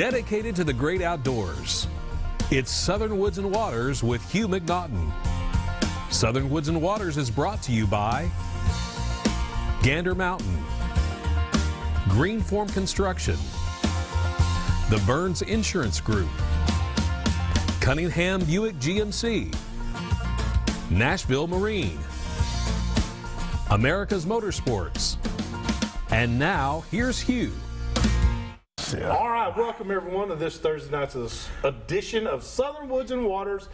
dedicated to the great outdoors. It's Southern Woods and Waters with Hugh McNaughton. Southern Woods and Waters is brought to you by Gander Mountain, Greenform Construction, the Burns Insurance Group, Cunningham Buick GMC, Nashville Marine, America's Motorsports, and now here's Hugh. All right, welcome everyone to this Thursday night's edition of Southern Woods and Waters,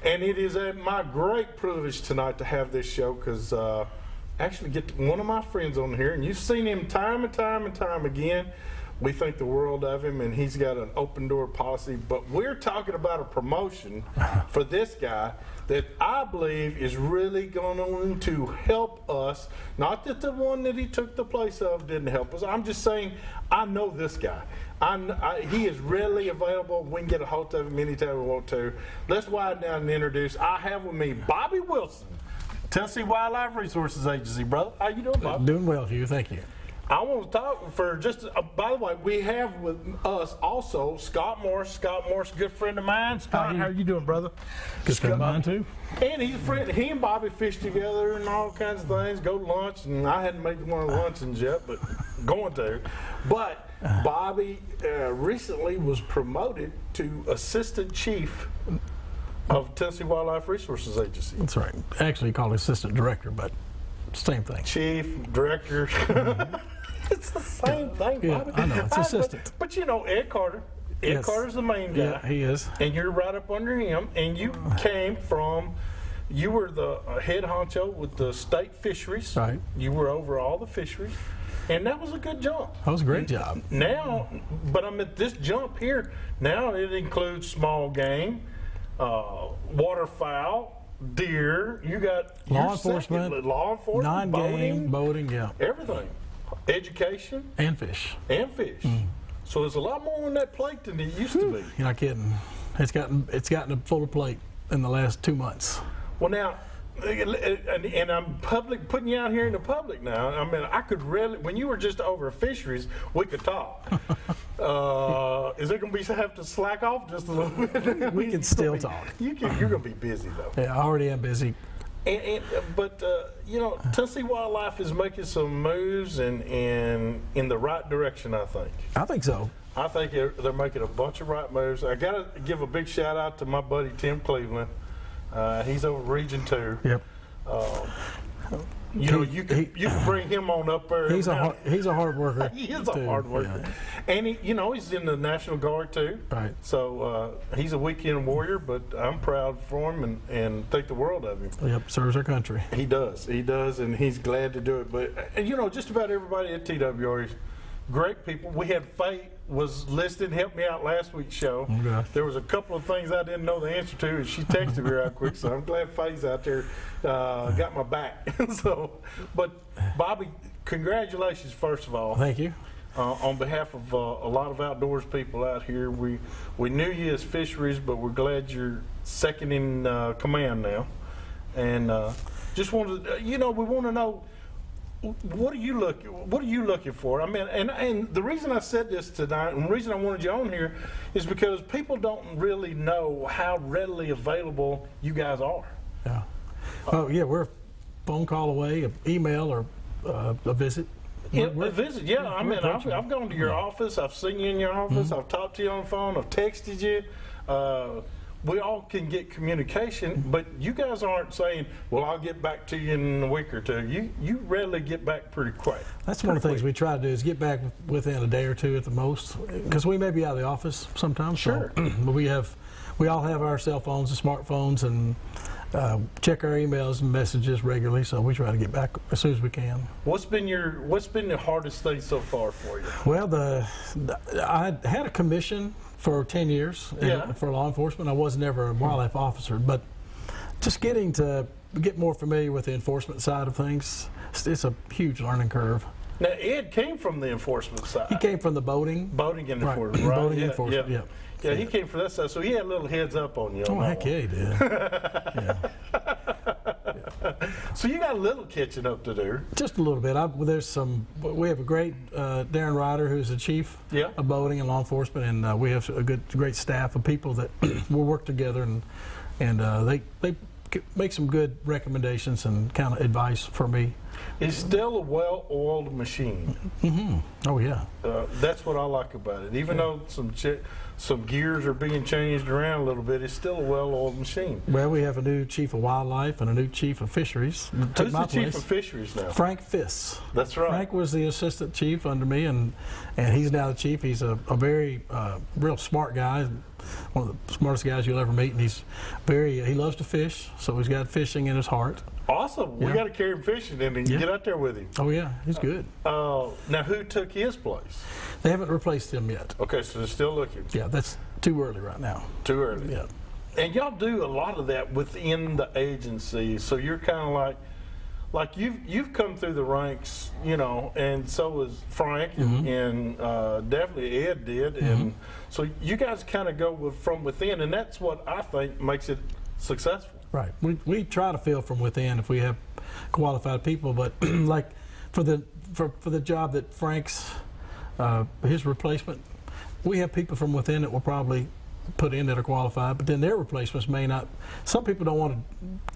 and it is my great privilege tonight to have this show because actually get one of my friends on here, and you've seen him time and time again. We think the world of him, and he's got an open door policy, but we're talking about a promotion for this guy that I believe is really going to help us. Not that the one that he took the place of didn't help us. I'm just saying I know this guy. He is readily available. We can get a hold of him anytime we want to. Let's widen down and introduce. I have with me Bobby Wilson, Tennessee Wildlife Resources Agency. Brother, how you doing, Bobby? Doing well, Hugh. Thank you. I want to talk for just, by the way, we have with us also Scott Morris. Scott Morris, good friend of mine. Scott, how are you doing, brother? Good friend of mine, too. And he's a friend. He and Bobby fish together and all kinds of things, go to lunch, and I hadn't made one of the luncheons yet, but going to. But Bobby recently was promoted to Assistant Chief of Tennessee Wildlife Resources Agency. That's right. Actually called Assistant Director, but same thing. Chief, Director. It's the same thing, Yeah, Bobby. I know. It's assistant. But you know, Ed Carter. Ed Yes. Carter's the main guy. Yeah, he is. And you're right up under him. And you came from, you were the head honcho with the state fisheries. Right. You were over all the fisheries. And that was a good jump. That was a great job. Now, but I'm at this jump here, now it includes small game, waterfowl, deer. You got Law enforcement, non-game, boating, yeah. everything. Education And fish. and fish. So there's a lot more on that plate than it used to be. You're not kidding. It's gotten a fuller plate in the last 2 months. Well, now, and I'm putting you out here in the public now. I mean, I could really, when you were just over fisheries, we could talk. Is it going to have to slack off just a little bit? We can still talk. You're going to be busy though. Yeah, I already am busy. But you know, Tennessee Wildlife is making some moves in the right direction, I think. I think so. I think they're making a bunch of right moves. I got to give a big shout out to my buddy Tim Cleveland. He's over Region 2. Yep. You know, you can bring him on up there. He's a hard worker. He is a hard worker. Yeah. And he's in the National Guard too. Right. So he's a weekend warrior, but I'm proud for him and think the world of him. Yep, serves our country. He does, and he's glad to do it. But you know, just about everybody at TWR is great people. We had Faye was listed, helped me out last week's show. Okay. There was a couple of things I didn't know the answer to, and she texted me right quick. So I'm glad Faye's out there, got my back. But Bobby, congratulations first of all. Thank you. On behalf of a lot of outdoors people out here, we knew you as fisheries, but we're glad you're second in command now. And just wanted, we want to know. What are you looking for? I mean, and the reason I said this tonight, and the reason I wanted you on here, is because people don't really know how readily available you guys are. Yeah. We're a phone call away, an email, or a visit. A visit, yeah. I mean, I've gone to your office. I've seen you in your office. I've talked to you on the phone. I've texted you. We all can get communication, but you guys aren't saying, well, I'll get back to you in a week or two. You readily get back pretty quick. That's one of the things we try to do is get back within a day or two at the most, because we may be out of the office sometimes. Sure. So, but we all have our cell phones and smartphones and check our emails and messages regularly, so we try to get back as soon as we can. What's been the hardest thing so far for you? Well, I had a commission for 10 years for law enforcement. I was never a wildlife officer, but just getting to get more familiar with the enforcement side of things, it's a huge learning curve. Now, Ed came from the enforcement side. He came from the boating enforcement, right? Boating enforcement, yeah. Yeah, he came from that side, so he had a little heads up on you. Oh, heck yeah, he did. So you got a little catching up to do. Just a little bit. We have a great Darren Ryder, who's the chief of boating and law enforcement, and we have a great staff of people that will work together, and they make some good recommendations and kind of advice for me. It's still a well-oiled machine. Mm-hmm. Oh yeah. That's what I like about it. Even though some gears are being changed around a little bit, it's still a well-oiled machine. Well, we have a new chief of wildlife and a new chief of fisheries. Who's the chief of fisheries now? Frank Fiss. That's right. Frank was the assistant chief under me, and he's now the chief. He's a very real smart guy, one of the smartest guys you'll ever meet, and he loves to fish, so he's got fishing in his heart. Awesome. We got to carry him fishing and get out there with him. Oh yeah, he's good. Now who took his place? They haven't replaced him yet. Okay, so they're still looking. Yeah, that's too early right now. Too early. Yeah. And y'all do a lot of that within the agency, so you're kind of like you've come through the ranks, and so has Frank, and definitely Ed did, and so you guys kind of go from within, and that's what I think makes it successful. Right. We try to fill from within if we have qualified people, but like for the job that Frank's his replacement, we have people from within that will probably put in that are qualified, but then their replacements may not. Some people don't want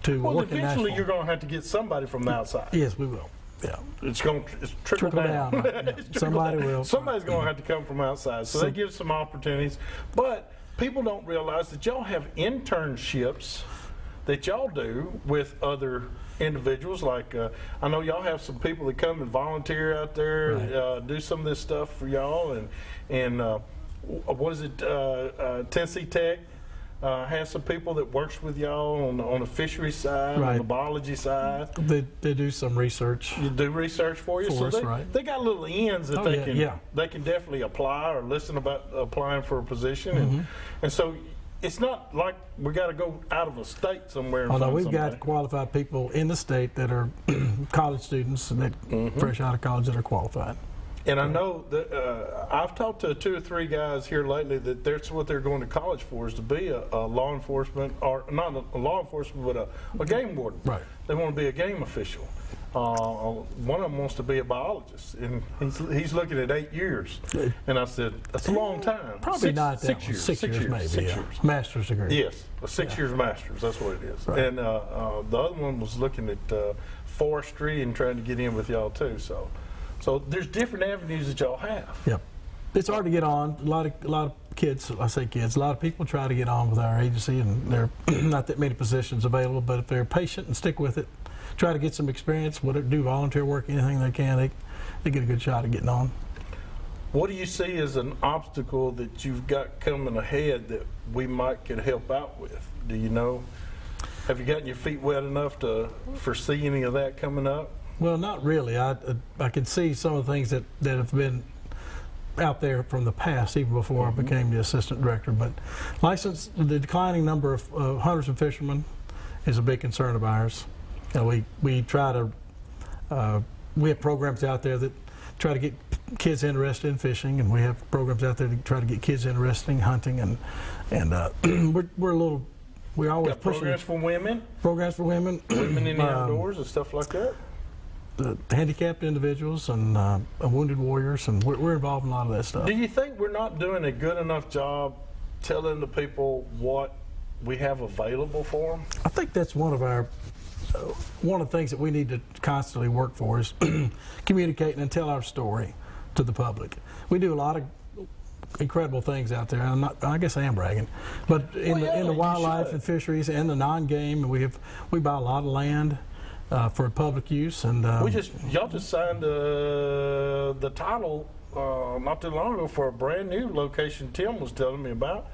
to work in Nashville. Eventually you're going to have to get somebody from the outside. Yes, we will. Yeah. It's trickle down. Right. Yeah. Somebody will. Somebody's going to have to come from outside. So that gives some opportunities. But people don't realize that y'all have internships that y'all do with other individuals. Like I know y'all have some people that come and volunteer out there, do some of this stuff for y'all, and what is it? Tennessee Tech has some people that works with y'all on the fishery side, on the biology side. They do some research. You do research for you, so they got little ends that they can definitely apply or listen about applying for a position, and so. It's not like we got to go out of a state somewhere. Although we've got qualified people in the state that are college students that fresh out of college that are qualified. And I know that I've talked to 2 or 3 guys here lately that that's what they're going to college for, is to be a law enforcement, or not a law enforcement, but a game warden. Right. They want to be a game official. One of them wants to be a biologist, and he's looking at 8 years. And I said, that's a long time. Probably not that 6 years. 6 years maybe. 6 years. Master's degree. Yes, a 6 years master's. That's what it is. Right. And the other one was looking at forestry and trying to get in with y'all too. So there's different avenues that y'all have. Yep. It's hard to get on. A lot of kids, I say kids, a lot of people try to get on with our agency, and there are not that many positions available, but if they're patient and stick with it, try to get some experience, do volunteer work, anything they can, they get a good shot at getting on. What do you see as an obstacle that you've got coming ahead that we could help out with? Do you know? Have you gotten your feet wet enough to foresee any of that coming up? Well, not really. I can see some of the things that have been out there from the past, even before I became the assistant director. But the declining number of hunters and fishermen is a big concern of ours. We try to, we have programs out there that try to get kids interested in fishing, and we have programs out there to try to get kids interested in hunting, and we're always pushing. Programs for women? Programs for women. Women in the outdoors and stuff like that? The handicapped individuals and wounded warriors, and we're involved in a lot of that stuff. Do you think we're not doing a good enough job telling the people what we have available for them? I think that's one of the things that we need to constantly work for is communicating and tell our story to the public. We do a lot of incredible things out there. I guess I am bragging, but in the wildlife and fisheries and the non-game, we buy a lot of land for public use, and y'all just signed the title not too long ago for a brand new location. Tim was telling me about.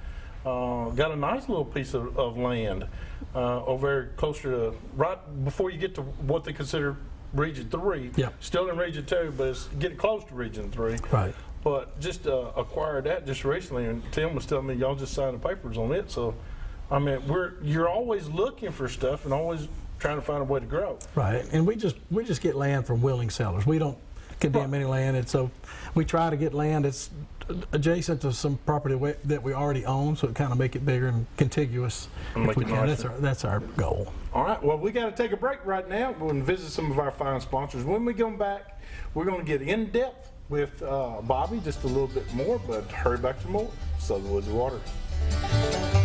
Got a nice little piece of land over there closer to right before you get to what they consider Region 3. Yeah. Still in Region 2, but it's getting close to Region 3. Right. But just acquired that just recently, and Tim was telling me y'all just signed the papers on it. So, I mean, you're always looking for stuff and always trying to find a way to grow. Right, and we just get land from willing sellers. We don't condemn any land, and so we try to get land that's adjacent to some property that we already own, so it kind of make it bigger and contiguous. If we can. That's our goal. All right. Well, we got to take a break right now. We're going to visit some of our fine sponsors. When we come back, we're going to get in depth with Bobby just a little bit more, but hurry back to more Southern Woods and Waters.